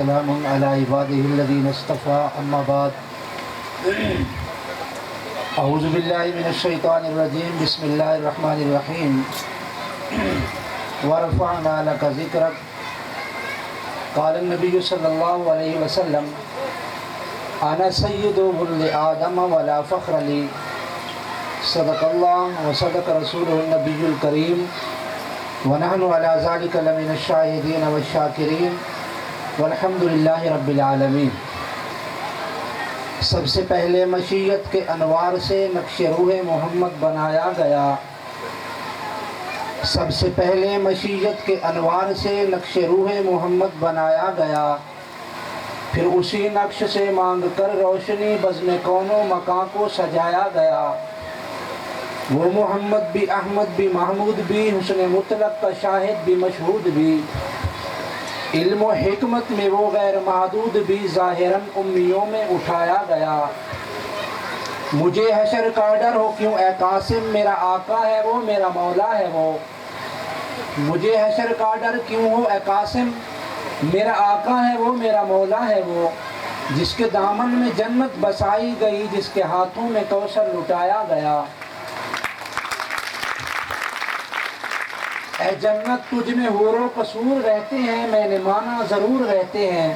سلام علی عباده الذین اصطفى اما بعد اعوذ باللہ من الشیطان الرجیم بسم اللہ الرحمن الرحیم ورفعنا لک ذکرک قال النبی صلی اللہ علیہ وسلم انا سید ولد آدم ولا فخر لی صدق اللہ وصدق رسولہ النبی الکریم ونحن علی ذلک لمن الشاہدین والشاکرین والحمد للہ رب العالمین۔ سب سے پہلے مشیت کے انوار سے نقش روح محمد بنایا گیا، سب سے پہلے مشیت کے انوار سے نقش روح محمد بنایا گیا، پھر اسی نقش سے مانگ کر روشنی بزم کون و مکان کو سجایا گیا۔ وہ محمد بھی احمد بھی محمود بھی حسن مطلق کا شاہد بھی مشہود بھی، علم و حکمت میں وہ غیر محدود بھی ظاہراً امیوں میں اٹھایا گیا۔ مجھے حشر کا ڈر ہو کیوں اے قاسم، میرا آقا ہے وہ میرا مولا ہے وہ۔ مجھے حشر کا ڈر کیوں ہو اے قاسم، میرا آقا ہے وہ میرا مولا ہے وہ، جس کے دامن میں جنت بسائی گئی، جس کے ہاتھوں میں کوثر لٹایا گیا۔ اے جنت تجھ میں حور و قصور رہتے ہیں، میں نے مانا ضرور رہتے ہیں۔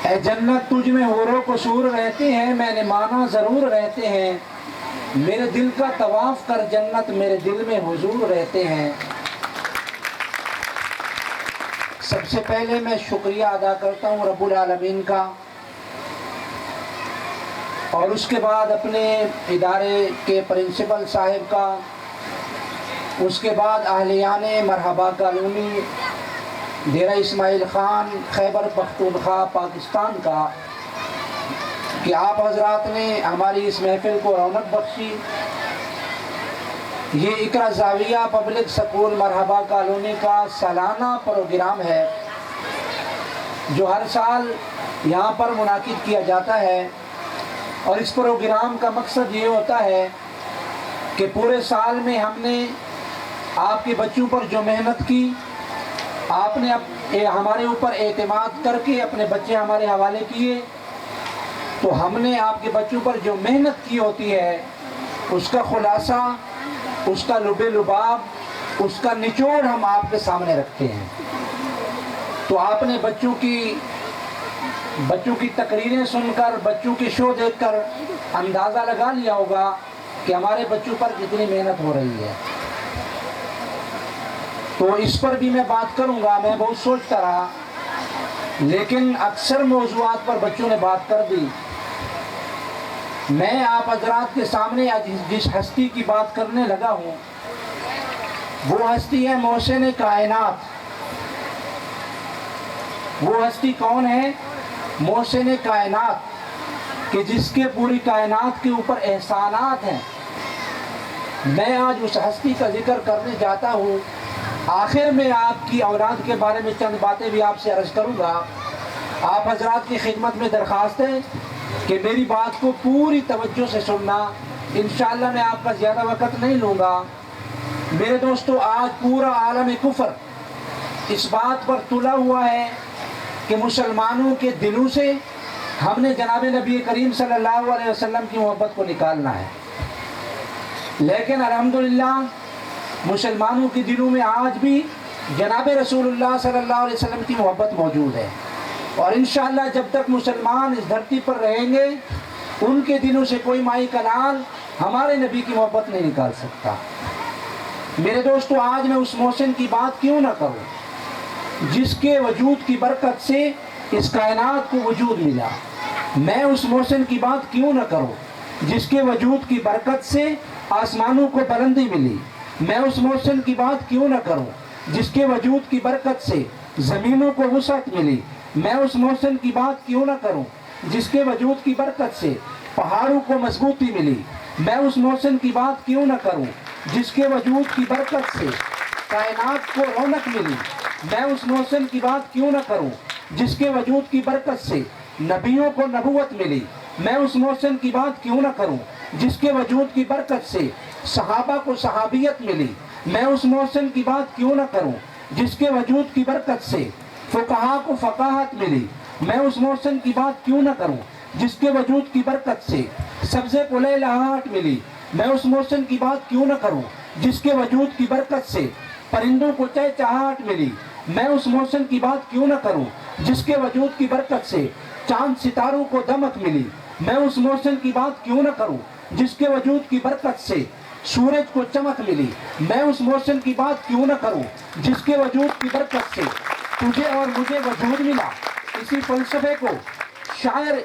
اے جنت تجھ میں حور و قصور رہتے ہیں، میں نے مانا ضرور رہتے ہیں۔ میرے دل کا طواف کر جنت، میرے دل میں حضور رہتے ہیں۔ سب سے پہلے میں شکریہ ادا کرتا ہوں رب العالمین کا، اور اس کے بعد اپنے ادارے کے پرنسپل صاحب کا، اس کے بعد اہلیان مرحبا کالونی ڈیرہ اسماعیل خان خیبر پختونخوا پاکستان کا، کہ آپ حضرات نے ہماری اس محفل کو رونق بخشی۔ یہ اقرا زاویہ پبلک سکول مرحبا کالونی کا سالانہ پروگرام ہے جو ہر سال یہاں پر منعقد کیا جاتا ہے، اور اس پروگرام کا مقصد یہ ہوتا ہے کہ پورے سال میں ہم نے آپ کے بچوں پر جو محنت کی، آپ نے ہمارے اوپر اعتماد کر کے اپنے بچے ہمارے حوالے کیے، تو ہم نے آپ کے بچوں پر جو محنت کی ہوتی ہے اس کا خلاصہ، اس کا لب لباب، اس کا نچوڑ ہم آپ کے سامنے رکھتے ہیں۔ تو آپ نے بچوں کی تقریریں سن کر، بچوں کی شو دیکھ کر اندازہ لگا لیا ہوگا کہ ہمارے بچوں پر کتنی محنت ہو رہی ہے۔ تو اس پر بھی میں بات کروں گا، میں بہت سوچتا رہا، لیکن اکثر موضوعات پر بچوں نے بات کر دی۔ میں آپ حضرات کے سامنے آج جس ہستی کی بات کرنے لگا ہوں، وہ ہستی ہے محسن کائنات۔ وہ ہستی کون ہے؟ محسن کائنات، کہ جس کے پوری کائنات کے اوپر احسانات ہیں۔ میں آج اس ہستی کا ذکر کرنے جاتا ہوں۔ آخر میں آپ کی اولاد کے بارے میں چند باتیں بھی آپ سے عرض کروں گا۔ آپ حضرات کی خدمت میں درخواست ہے کہ میری بات کو پوری توجہ سے سننا۔ انشاءاللہ میں آپ کا زیادہ وقت نہیں لوں گا۔ میرے دوستو، آج پورا عالم کفر اس بات پر تلا ہوا ہے کہ مسلمانوں کے دلوں سے ہم نے جناب نبی کریم صلی اللہ علیہ وسلم کی محبت کو نکالنا ہے، لیکن الحمدللہ مسلمانوں کے دلوں میں آج بھی جناب رسول اللہ صلی اللہ علیہ وسلم کی محبت موجود ہے، اور انشاءاللہ جب تک مسلمان اس دھرتی پر رہیں گے ان کے دلوں سے کوئی مائی کا لال ہمارے نبی کی محبت نہیں نکال سکتا۔ میرے دوستو، آج میں اس محسن کی بات کیوں نہ کروں جس کے وجود کی برکت سے اس کائنات کو وجود ملا؟ میں اس محسن کی بات کیوں نہ کروں جس کے وجود کی برکت سے آسمانوں کو بلندی ملی؟ میں اس محسن کی بات کیوں نہ کروں جس کے وجود کی برکت سے زمینوں کو وسعت ملی؟ میں اس محسن کی بات کیوں نہ کروں جس کے وجود کی برکت سے پہاڑوں کو مضبوطی ملی؟ میں اس محسن کی بات کیوں نہ کروں جس کے وجود کی برکت سے کائنات کو رونق ملی؟ میں اس محسن کی بات کیوں نہ کروں جس کے وجود کی برکت سے نبیوں کو نبوت ملی؟ میں اس محسن کی بات کیوں نہ کروں جس کے وجود کی برکت سے صحابہ کو صحابیت ملی؟ میں اس محسن کی بات کیوں نہ کروں جس کے وجود کی برکت سے فقہا کو فقاہت ملی، میں اس محسن کی بات کیوں نہ کروں جس کے وجود کی برکت سے سبزے کو لہلہاہٹ ملی، میں اس محسن کی بات کیوں نہ کروں جس کے وجود کی برکت سے پرندوں کو چہچہاہٹ ملی، میں اس محسن کی بات کیوں نہ کروں جس کے وجود کی برکت سے چاند ستاروں کو دمک ملی، میں اس محسن کی بات کیوں نہ کروں جس کے وجود کی برکت سے سورج کو چمک ملی، میں اس محسن کی بات کیوں نہ کروں جس کے وجود کی برکت سے تجھے اور مجھے وجود ملا۔ اسی فلسفے کو شاعر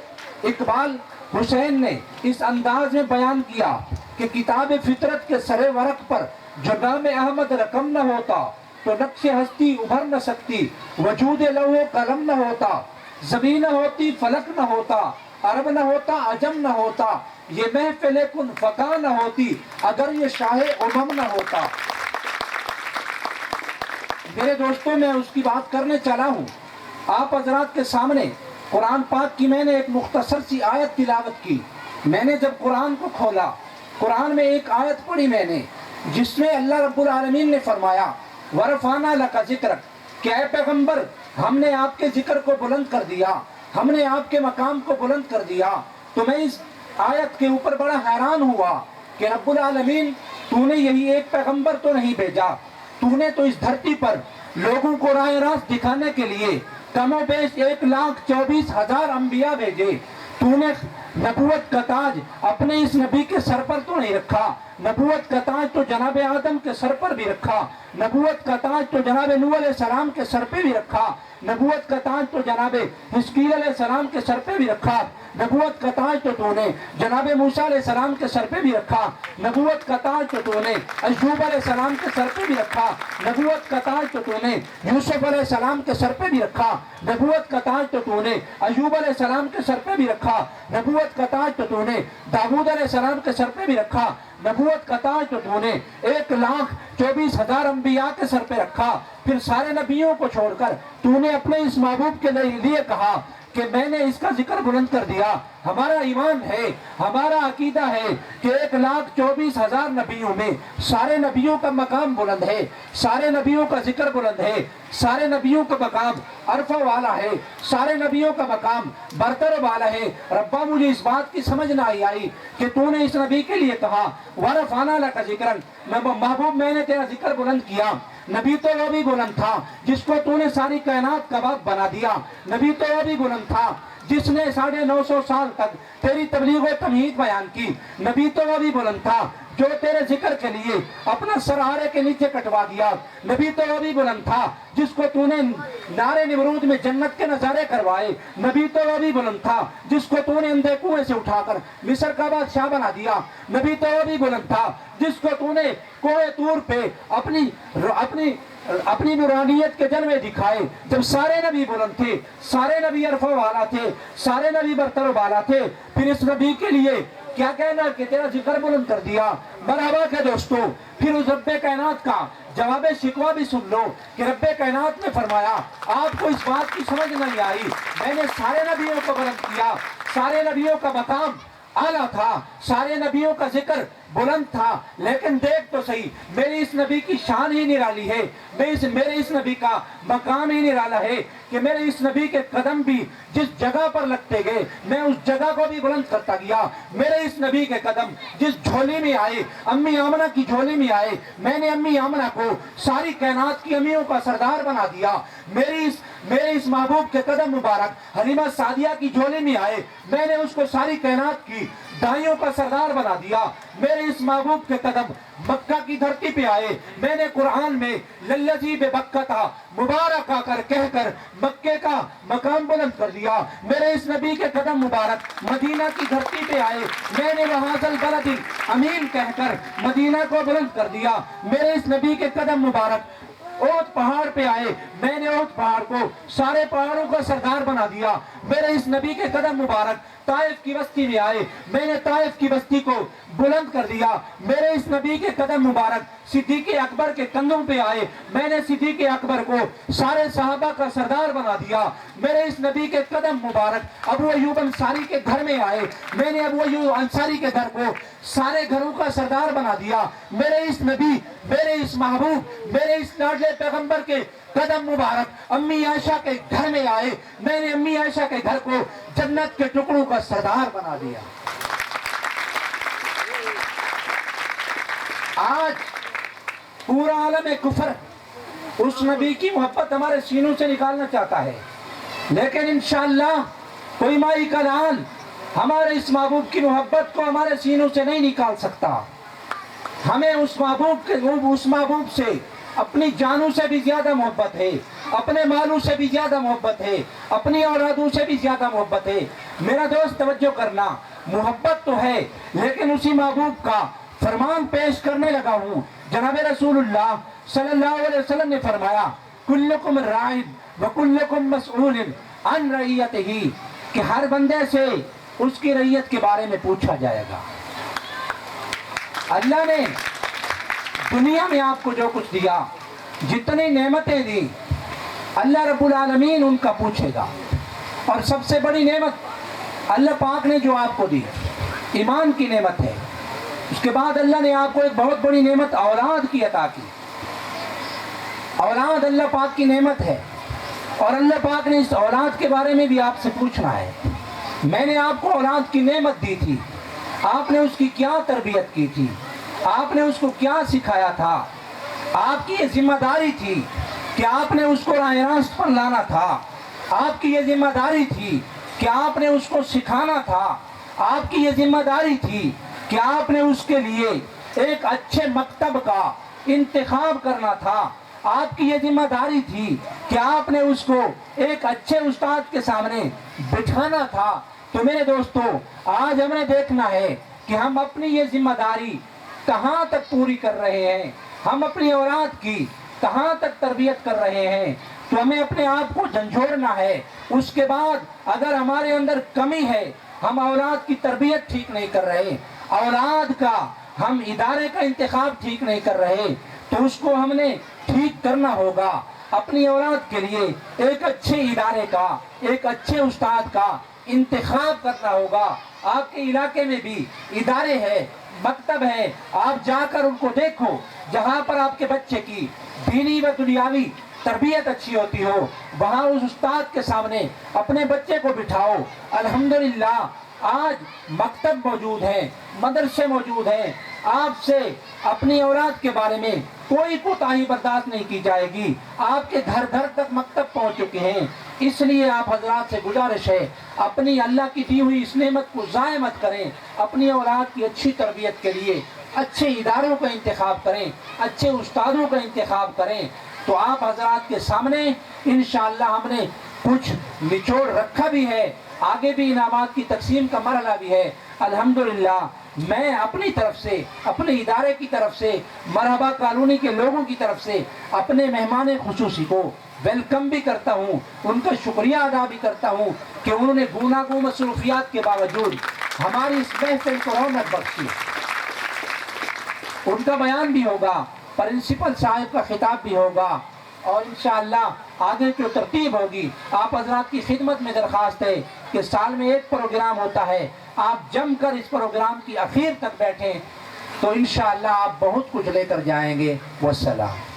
اقبال حسین نے اس انداز میں بیان کیا کہ کتاب فطرت کے سرے ورق پر جو نام احمد رقم نہ ہوتا تو نقش ہستی ابھر نہ سکتی، وجود لوح و قلم نہ ہوتا، زمین نہ ہوتی فلک نہ ہوتا، عرب نہ ہوتا عجم نہ ہوتا، یہ محفل کن فقا نہ ہوتی اگر یہ شاہ امم نہ ہوتا۔ میرے دوستوں، میں اس کی بات کرنے چلا ہوں آپ حضرات کے سامنے۔ قرآن پاک کی میں نے ایک مختصر سی آیت تلاوت کی۔ میں نے جب قرآن کو کھولا، قرآن میں ایک آیت پڑھی میں نے جس میں اللہ رب العالمین نے فرمایا وَرَفَعْنَا لَكَ ذِكْرَكَ، کہ اے پیغمبر ہم نے آپ کے ذکر کو بلند کر دیا، ہم نے آپ کے مقام کو بلند کر دیا۔ تو میں اس آیت کے اوپر بڑا حیران ہوا کہ رب العالمین تو نے یہی ایک پیغمبر تو نہیں بھیجا، تو نے تو اس دھرتی پر لوگوں کو راہ راست دکھانے کے لیے کم و بیش 1,24,000 انبیاء بھیجے۔ تو نے نبوت کا تاج اپنے اس نبی کے سر پر تو نہیں رکھا، نبوت کا تاج تو جناب آدم کے سر پر بھی رکھا، نبوت کا تاج تو جناب نوح علیہ السلام کے سر پہ بھی رکھا، نبوت کا تاج تو جناب حزقیل علیہ السلام کے سر پہ بھی رکھا، نبوت کا تاج تو نے جناب موسیٰ علیہ السلام کے سر پہ بھی رکھا، نبوت کا تاج تو نے ایوب علیہ السلام کے سر پہ بھی رکھا، نبوت کا تاج تو نے یوسف علیہ السلام کے سر پہ بھی رکھا، نبوت کا تاج تو نے ایوب علیہ السلام کے سر پہ بھی رکھا، نبوت کا تاج تو نے داؤد علیہ السلام کے سر پہ بھی رکھا، نبوت کا تاج تو نے 1,24,000 انبیاء کے سر پہ رکھا۔ پھر سارے نبیوں کو چھوڑ کر تو نے اپنے اس محبوب کے لیے کہا کہ میں نے اس کا ذکر بلند کر دیا۔ ہمارا ایمان ہے، ہمارا عقیدہ ہے کہ 1,24,000 نبیوں میں سارے نبیوں کا مقام بلند ہے، سارے نبیوں کا ذکر بلند ہے، سارے نبیوں کا مقام عرفہ والا ہے، سارے نبیوں کا مقام برتر والا ہے۔ ربا مجھے اس بات کی سمجھ نہ آئی کہ تو نے اس نبی کے لیے کہا وَرَفَعْنَا لَكَ ذِكْرًا، محبوب میں نے تیرا ذکر بلند کیا۔ نبی تو وہ بھی بلند تھا جس کو تو نے ساری کائنات کا باپ بنا دیا، نبی تو وہ بھی بلند تھا جس نے 950 سال تک تیری تبلیغ و تمہید بیان کی، نبی تو وہ بھی بلند تھا جو تیرے ذکر کے لیے اپنا سر آرے کے نیچے کٹوا دیا، نبی تو وہ بھی بلند تھا جس کو تو نے نارے نمرود میں جنت کے نظارے کروائے، نبی تو وہ بھی بلند تھا جس کو تو نے اندھے کنویں سے اٹھا کر مصر کا بادشاہ بنا دیا، نبی تو وہ بھی بلند تھا جس کو تو نے کوہ طور پہ اپنی نورانیت کے جلوے دکھائے۔ جب سارے نبی بلند تھے، سارے نبی عرفہ والا تھے، سارے نبی برتر والا تھے، پھر اس نبی کے لیے کیا کہنا کہ تیرا ذکر بلند کر دیا۔ مرحبا کے دوستو، پھر اس رب کائنات کا جواب شکوہ بھی سن لو کہ رب کائنات نے فرمایا آپ کو اس بات کی سمجھ نہیں آئی، میں نے سارے نبیوں کو بلند کیا، سارے نبیوں کا مقام اعلیٰ تھا، سارے نبیوں کا ذکر بلند تھا، لیکن دیکھ تو صحیح میری اس نبی کی شان ہی نرالی ہے، میرے اس نبی کا مقام ہی نرالا ہے کہ میرے اس نبی کے قدم بھی جس جگہ پر لگتے گئے میں اس جگہ کو بھی بلند کرتا گیا، میرے اس نبی کے قدم جس جھولی میں آئے، امی آمنہ کی جھولی میں آئے، میں نے امی آمنہ کو ساری کائنات کی امیوں کا سردار بنا دیا، میرے اس محبوب کے قدم مبارک حلیمہ سعدیہ کی جھولی میں آئے، میں نے اس کو ساری کائنات کی دائیوں کا سردار بنا دیا، میرے اس محبوب کے قدم مکہ کی دھرتی پہ آئے، میں نے قرآن میں للذی ببکہ مبارک آ کر کہہ کر مکے کا مقام بلند کر دیا، میرے اس نبی کے قدم مبارک مدینہ کی دھرتی پہ آئے، میں نے وہاذا البلد امین کہہ کر مدینہ کو بلند کر دیا، میرے اس نبی کے قدم مبارک احد پہاڑ پہ آئے، میں نے احد پہاڑ کو سارے پہاڑوں کا سردار بنا دیا، میرے اس نبی کے قدم مبارک طائف کی بستی میں آئے، میں نے طائف کی بستی کو بلند کر دیا، میرے اس نبی کے قدم مبارک صدیق اکبر کے کندھوں پہ آئے، میں نے صدیق اکبر کو سارے صحابہ کا سردار بنا دیا، میرے اس نبی کے قدم مبارک ابو ایوب انصاری کے گھر میں آئے، میں نے ابو ایوب انصاری کے گھر کو سارے گھروں کا سردار بنا دیا، میرے اس نبی، میرے اس محبوب، میرے اس لاڈلے پیغمبر کے قدم مبارک امی عائشہ کے گھر میں آئے، میں نے امی عائشہ کے گھر کو جنت کے ٹکڑوں کا سردار بنا دیا۔ آج پورا عالم کفر اس نبی کی محبت ہمارے سینوں سے نکالنا چاہتا ہے، لیکن انشاءاللہ کوئی مائی کا لال ہمارے اس محبوب کی محبت کو ہمارے سینوں سے نہیں نکال سکتا۔ ہمیں اس محبوب سے اپنی جانوں سے بھی زیادہ محبت ہے، اپنے مالوں سے بھی زیادہ محبت ہے، اپنی اولادوں سے بھی زیادہ محبت ہے۔ میرا دوست توجہ کرنا، محبت تو ہے لیکن اسی محبوب کا فرمان پیش کرنے لگا ہوں۔ جناب رسول اللہ صلی اللہ علیہ وسلم نے فرمایا کلکم راعٍ وکلکم مسئول عن رعیتہ، کہ ہر بندے سے اس کی رعیت کے بارے میں پوچھا جائے گا۔ اللہ نے دنیا میں آپ کو جو کچھ دیا، جتنی نعمتیں دی، اللہ رب العالمین ان کا پوچھے گا۔ اور سب سے بڑی نعمت اللہ پاک نے جو آپ کو دی ایمان کی نعمت ہے۔ اس کے بعد اللہ نے آپ کو ایک بہت بڑی نعمت اولاد کی عطا کی۔ اولاد اللہ پاک کی نعمت ہے، اور اللہ پاک نے اس اولاد کے بارے میں بھی آپ سے پوچھنا ہے۔ میں نے آپ کو اولاد کی نعمت دی تھی، آپ نے اس کی کیا تربیت کی تھی، آپ نے اس کو کیا سکھایا تھا؟ آپ کی یہ ذمہ داری تھی کہ آپ نے اس کو راہ راست پر لانا تھا، آپ کی یہ ذمہ داری تھی کہ آپ نے اس کو سکھانا تھا، آپ کی یہ ذمہ داری تھی کہ آپ نے اس کے لیے ایک اچھے مکتب کا انتخاب کرنا تھا، آپ کی یہ ذمہ داری تھی کہ آپ نے اس کو ایک اچھے استاد کے سامنے بٹھانا تھا۔ تو میرے دوستو، آج ہم نے دیکھنا ہے کہ ہم اپنی یہ ذمہ داری کہاں تک پوری کر رہے ہیں، ہم اپنی اولاد کی کہاں تک تربیت کر رہے ہیں۔ تو ہمیں اپنے آپ کو جھنجھوڑنا ہے۔ اس کے بعد اگر ہمارے اندر کمی ہے، ہم اولاد کی تربیت ٹھیک نہیں کر رہے، اولاد کا ہم ادارے کا انتخاب ٹھیک نہیں کر رہے، تو اس کو ہم نے ٹھیک کرنا ہوگا۔ اپنی اولاد کے لیے ایک اچھے ادارے کا، ایک اچھے استاد کا انتخاب کرنا ہوگا۔ آپ کے علاقے میں بھی ادارے ہیں، مکتب ہے، آپ جا کر ان کو دیکھو جہاں پر آپ کے بچے کی دینی و دنیاوی تربیت اچھی ہوتی ہو، وہاں اس استاد کے سامنے اپنے بچے کو بٹھاؤ۔ الحمدللہ آج مکتب موجود ہیں، مدرسے موجود ہیں، آپ سے اپنی اولاد کے بارے میں کوئی کوتاہی برداشت نہیں کی جائے گی۔ آپ کے گھر گھر تک مکتب پہنچ چکے ہیں، اس لیے آپ حضرات سے گزارش ہے اپنی اللہ کی دی ہوئی اس نعمت کو ضائع مت کریں، اپنی اولاد کی اچھی تربیت کے لیے اچھے اداروں کا انتخاب کریں، اچھے استادوں کا انتخاب کریں۔ تو آپ حضرات کے سامنے انشاءاللہ ہم نے کچھ نچوڑ رکھا بھی ہے، آگے بھی انعامات کی تقسیم کا مرحلہ بھی ہے۔ الحمدللہ میں اپنی طرف سے، اپنے ادارے کی طرف سے، مرحبا کالونی کے لوگوں کی طرف سے اپنے مہمان خصوصی کو ویلکم بھی کرتا ہوں، ان کا شکریہ ادا بھی کرتا ہوں کہ انہوں نے گوناگوں مصروفیات کے باوجود ہماری اس محفل کو رونق بخشی۔ ان کا بیان بھی ہوگا، پرنسپل صاحب کا خطاب بھی ہوگا، اور انشاءاللہ آگے جو ترتیب ہوگی آپ حضرات کی خدمت میں درخواست ہے کہ سال میں ایک پروگرام ہوتا ہے، آپ جم کر اس پروگرام کی اخیر تک بیٹھیں تو انشاءاللہ آپ بہت کچھ لے کر جائیں گے۔ والسلام۔